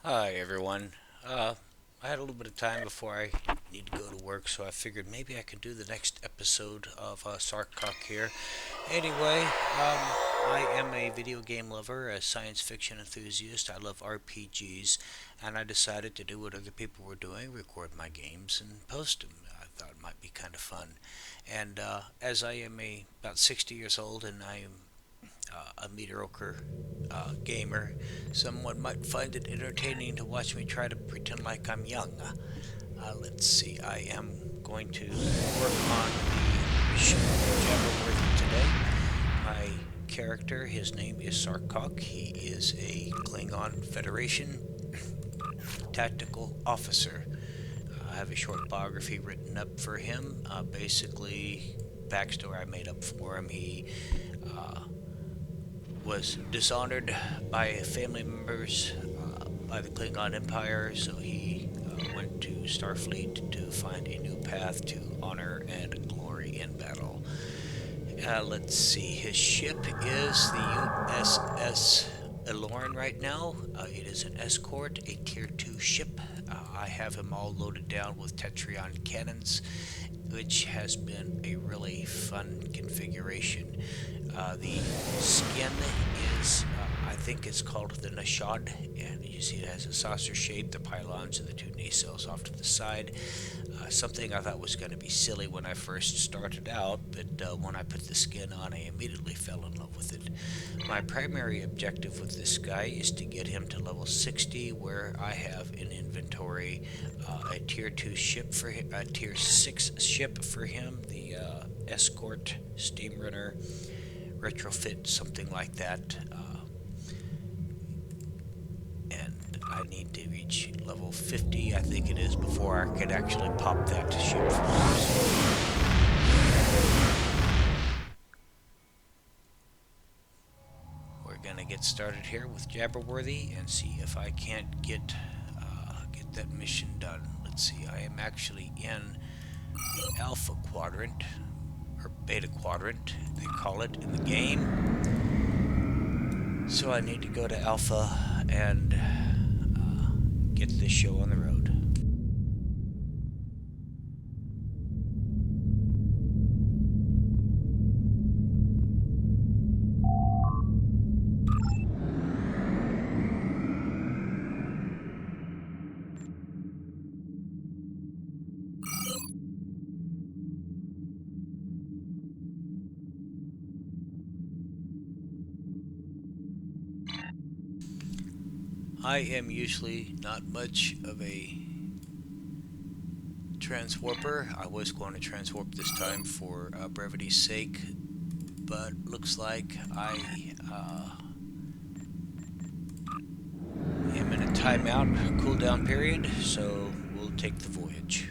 Hi everyone. Uh, I had a little bit of time before I need to go to work, so I figured maybe I could do the next episode of Sarkok here. Anyway, I am a video game lover, a science fiction enthusiast. I love RPGs, and I decided to do what other people were doing: record my games and post them. I thought it might be kind of fun. And as I am about 60 years old and I am a mediocre gamer, someone might find it entertaining to watch me try to pretend like I'm young. Let's see, I am going to work on the mission Jabberworthy today. My character, his name is Sarkok. He is a Klingon Federation tactical officer. I have a short biography written up for him. Basically, backstory I made up for him. He uh, was dishonored by family members by the Klingon Empire, so he went to Starfleet to find a new path to honor and glory in battle. Let's see, his ship is the USS Eloran right now. It is an escort, a Tier 2 ship. I have him all loaded down with Tetrion cannons, which has been a really fun configuration. The skin is, I think it's called the Nashad, and you see it has a saucer shape, the pylons and the two nacelles off to the side. Something I thought was going to be silly when I first started out, but when I put the skin on, I immediately fell in love with it. My primary objective with this guy is to get him to level 60, where I have in inventory a tier 2 ship for him, a tier 6 ship for him, the escort steam runner retrofit, something like that. And I need to reach level 50, I think it is, before I could actually pop that ship for him. We're gonna get started here with Jabberworthy and see if I can't get that mission done. Let's see. I am actually in the Alpha Quadrant or Beta Quadrant, they call it in the game. So I need to go to Alpha and get this show on the road. I am usually not much of a transwarper. I was going to transwarp this time for brevity's sake, but looks like I am in a timeout cooldown period, so we'll take the voyage.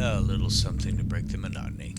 A little something to break the monotony.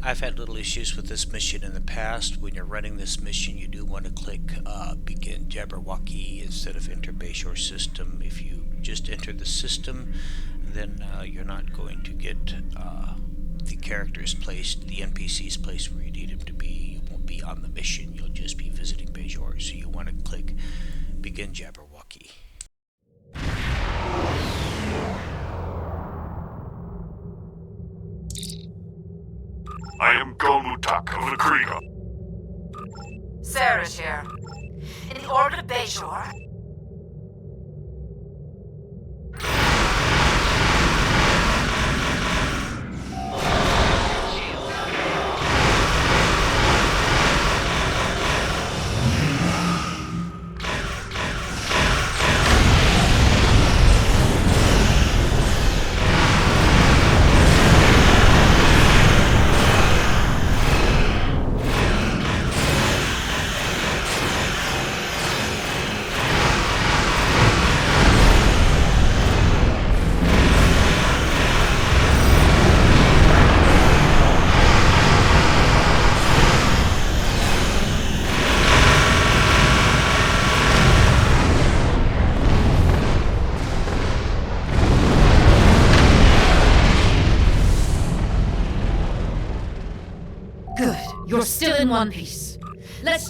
I've had little issues with this mission in the past. When you're running this mission, you do want to click Begin Jabberwocky instead of Enter Bayshore System. If you just enter the system, then you're not going to get the characters placed, the NPCs placed where you need them to be. You won't be on the mission, you'll just be visiting Bayshore. So you want to click Begin Jabberwocky. I am Golmutak of the Kriega. Sarah's here. In the orbit of Bayshore. Good. You're still in one piece. Let's...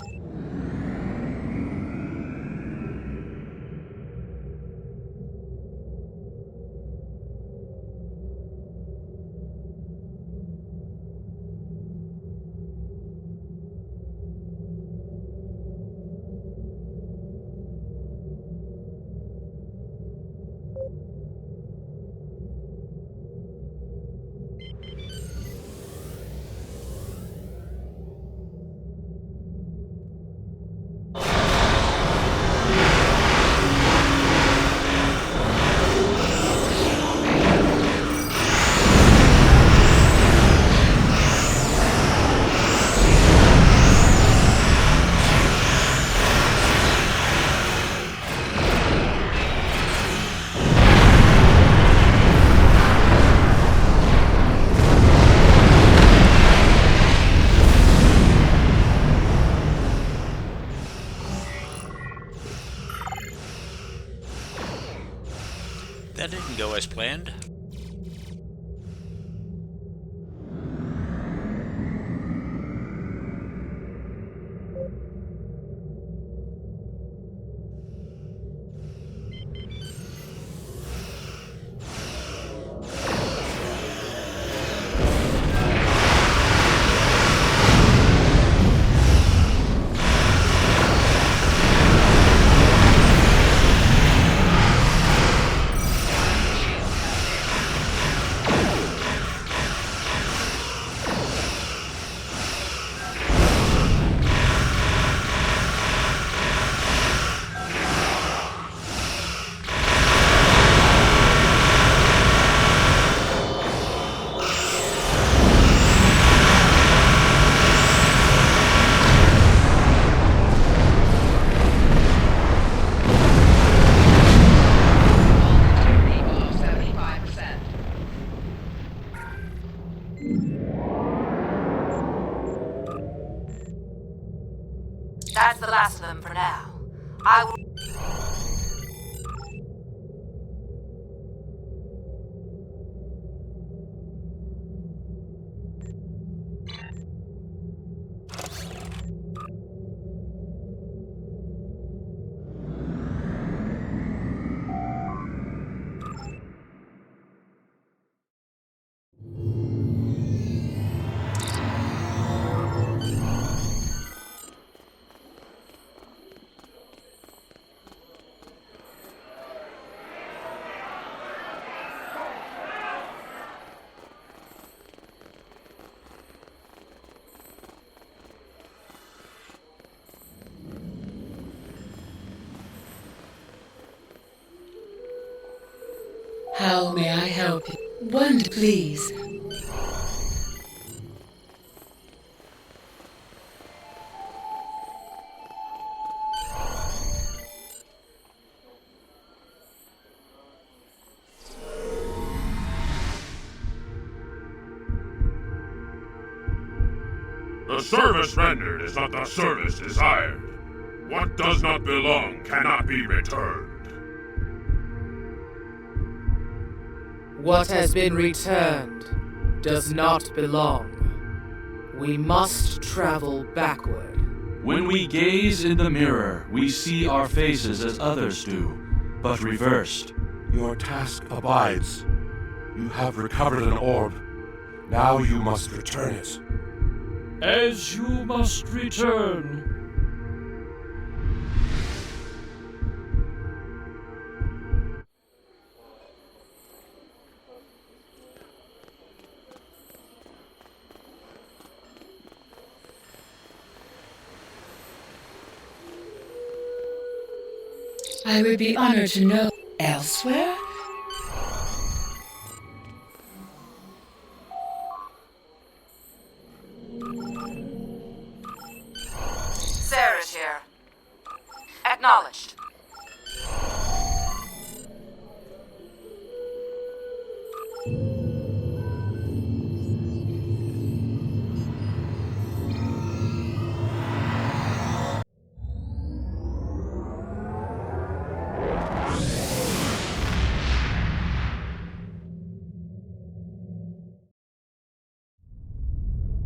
That didn't go as planned. Jabberworthy. How may I help you? One, please. The service rendered is not the service desired. What does not belong cannot be returned. What has been returned does not belong. We must travel backward. When we gaze in the mirror, we see our faces as others do, but reversed. Your task abides. You have recovered an orb. Now you must return it. As you must return. I would be honored to know. Elsewhere? Sarah's here. Acknowledged.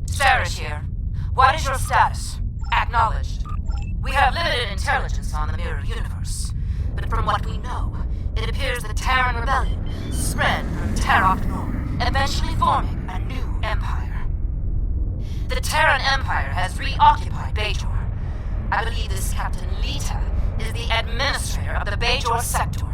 Sarah's here. What is your status? Acknowledged. We have limited intelligence on the Mirror Universe, but from what we know, it appears the Terran Rebellion spread from Tarok Nord, eventually forming a new empire. The Terran Empire has reoccupied Bajor. I believe this Captain Lita is the administrator of the Bajor sector.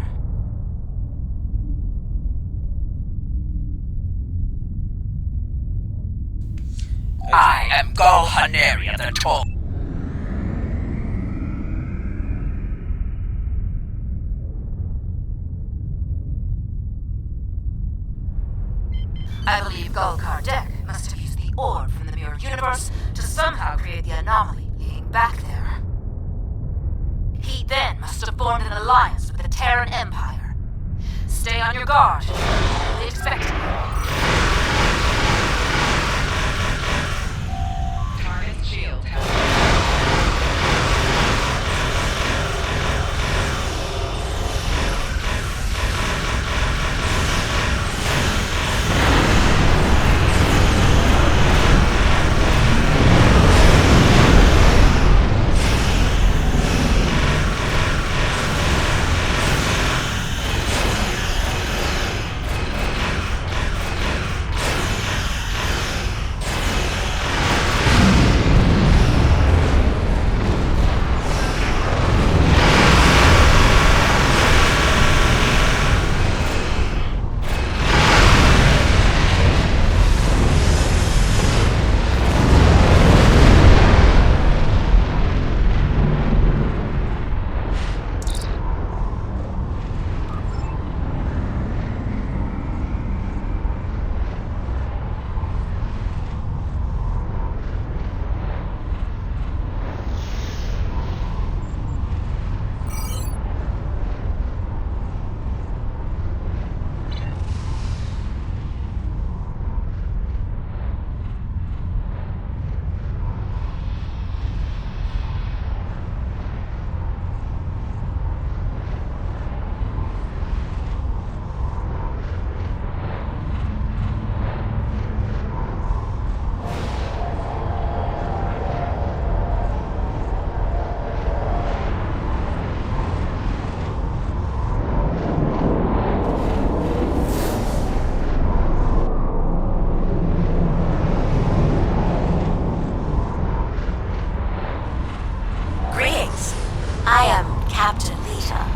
I am Gul Haneri of the Toll. I believe Gul Kardec must have used the orb from the Mirror Universe to somehow create the anomaly leading back there. He then must have formed an alliance with the Terran Empire. Stay on your guard. They expect you. Target's shield has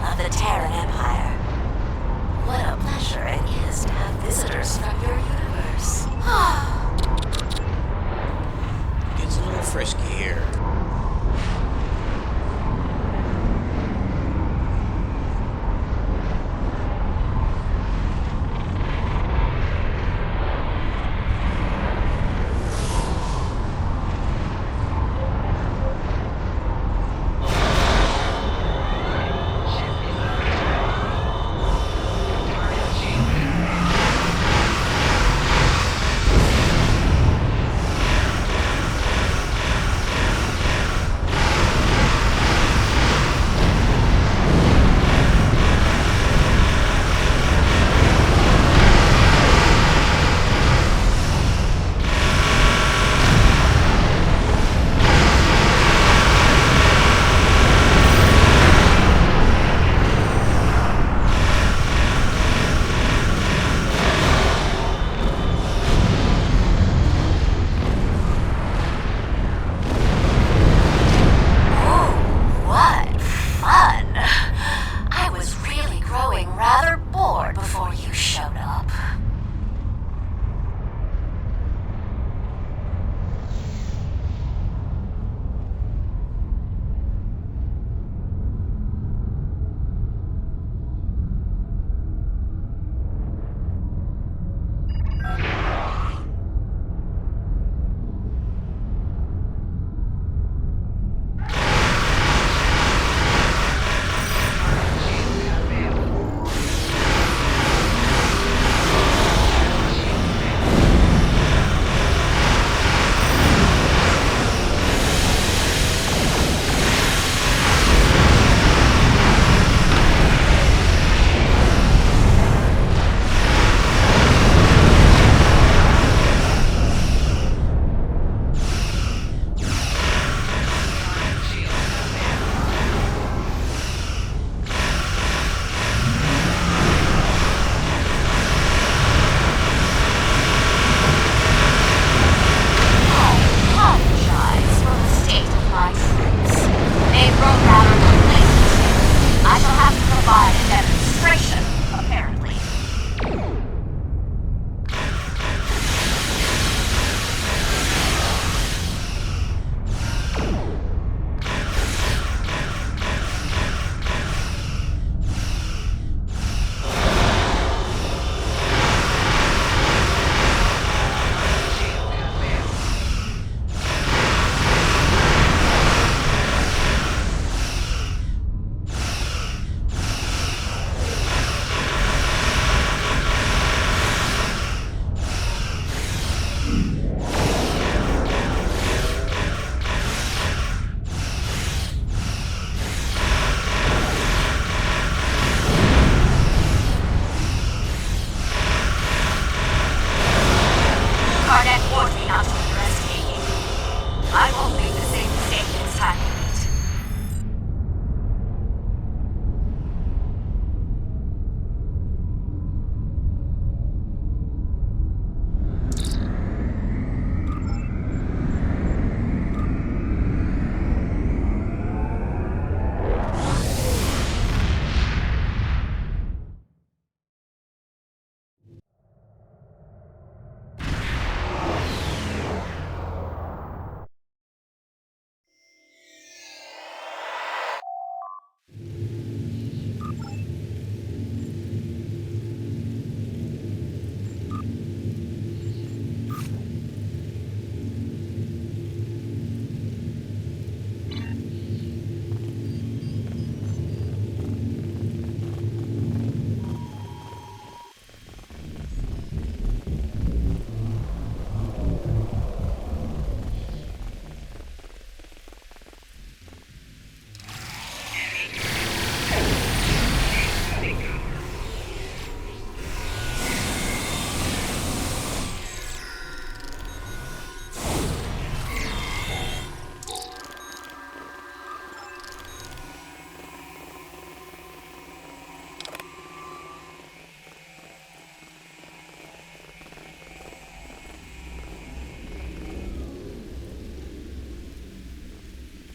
of the Terran Empire. What a pleasure it is to have visitors from your universe. Gets a little frisky here.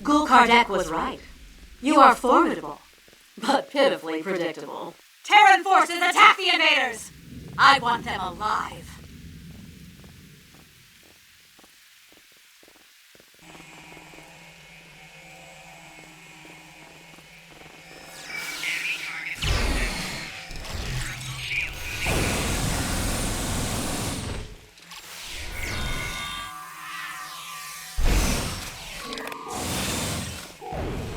Gul Kardec was right. You are formidable, but pitifully predictable. Terran forces, attack the invaders! I want them alive.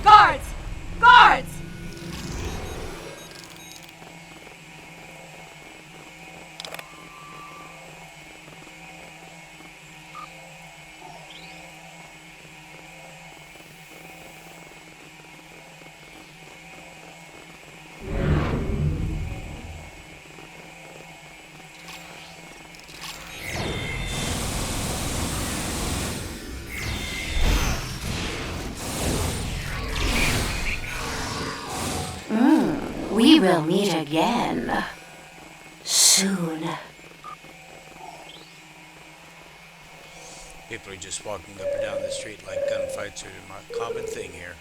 Guards! Guards! We will meet again. Soon. People are just walking up and down the street like gunfights are a common thing here.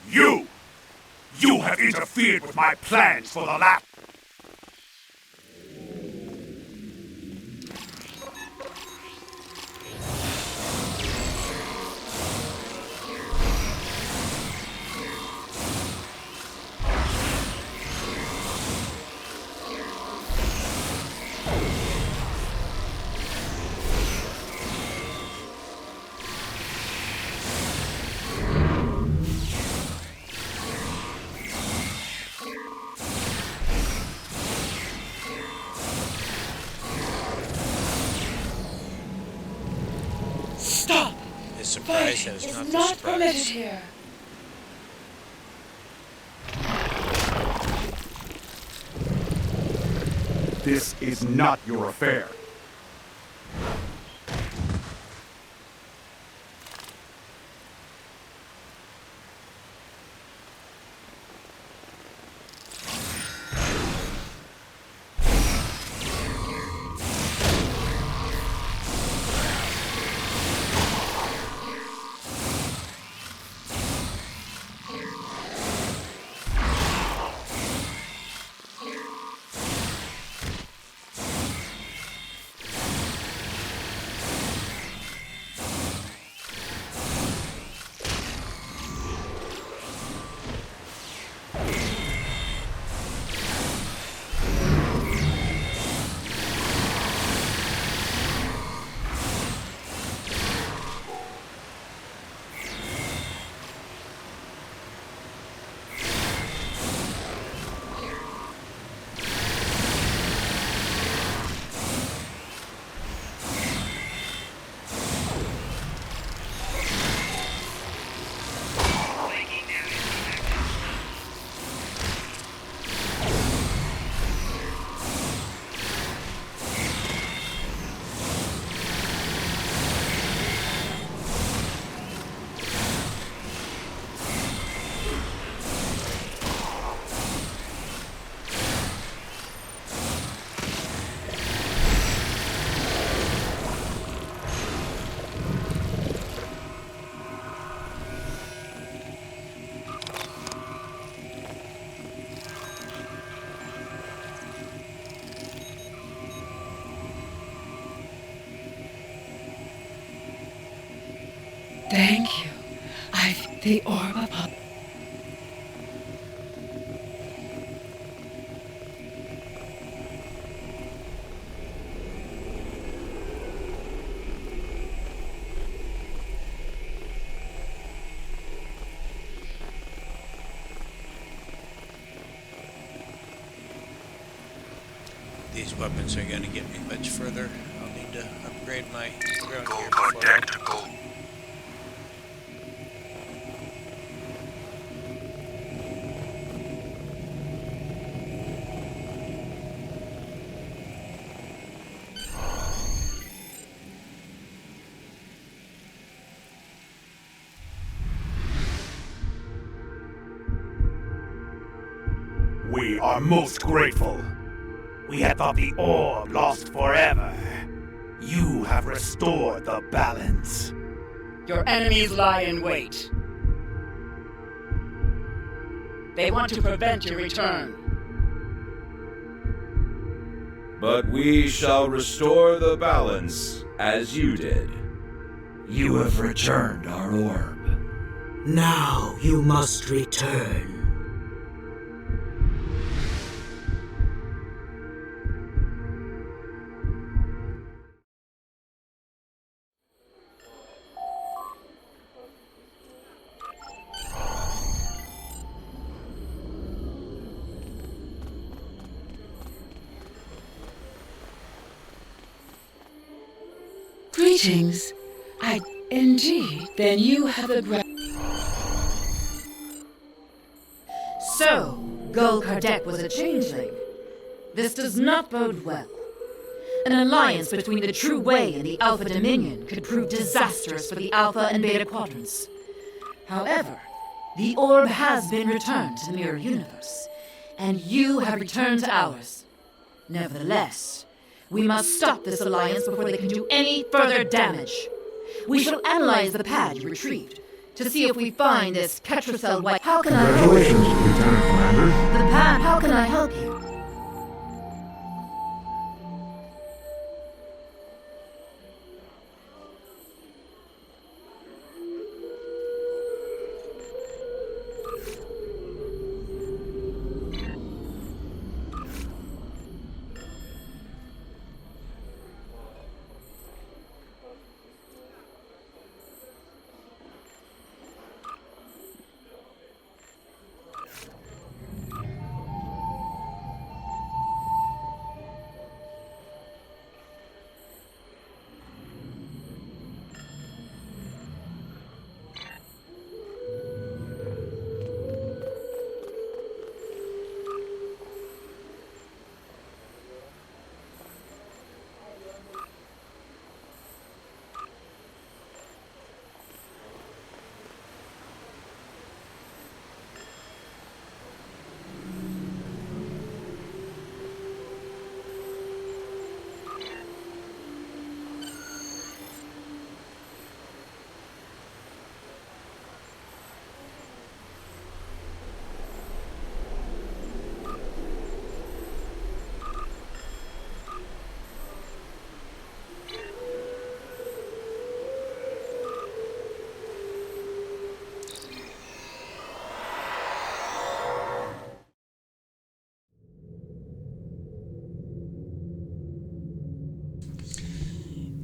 You! You have interfered with my plans for the last... Stop! His surprise Fighting is is not the not surprise. permitted here. This is not your affair. Thank you. I've the orb upon. these weapons are going to get me much further. I'll need to upgrade my ground Go gear on before deck, go. We are most grateful. We had thought the orb lost forever. You have restored the balance. Your enemies lie in wait. They want to prevent your return. But we shall restore the balance, as you did. You have returned our orb. Now you must return. Greetings. Indeed, then you have a So, Gul Kardec was a changeling. This does not bode well. An alliance between the True Way and the Alpha Dominion could prove disastrous for the Alpha and Beta Quadrants. However, the orb has been returned to the Mirror Universe, and you have returned to ours. Nevertheless, we must stop this alliance before they can do any further damage. We shall analyze the pad you retrieved to see if we find this Ketracel White. How can I help you? Congratulations, Lieutenant Commander. The pad, how can I help you?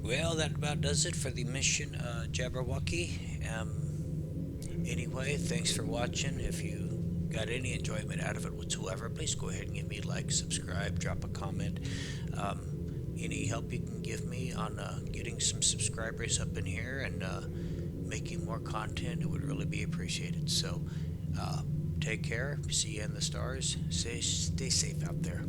Well, that about does it for the mission, Jabberwocky. Anyway, thanks for watching. If you got any enjoyment out of it whatsoever, please go ahead and give me a like, subscribe, drop a comment. Any help you can give me on getting some subscribers up in here and making more content, it would really be appreciated. So, take care. See you in the stars. Stay safe out there.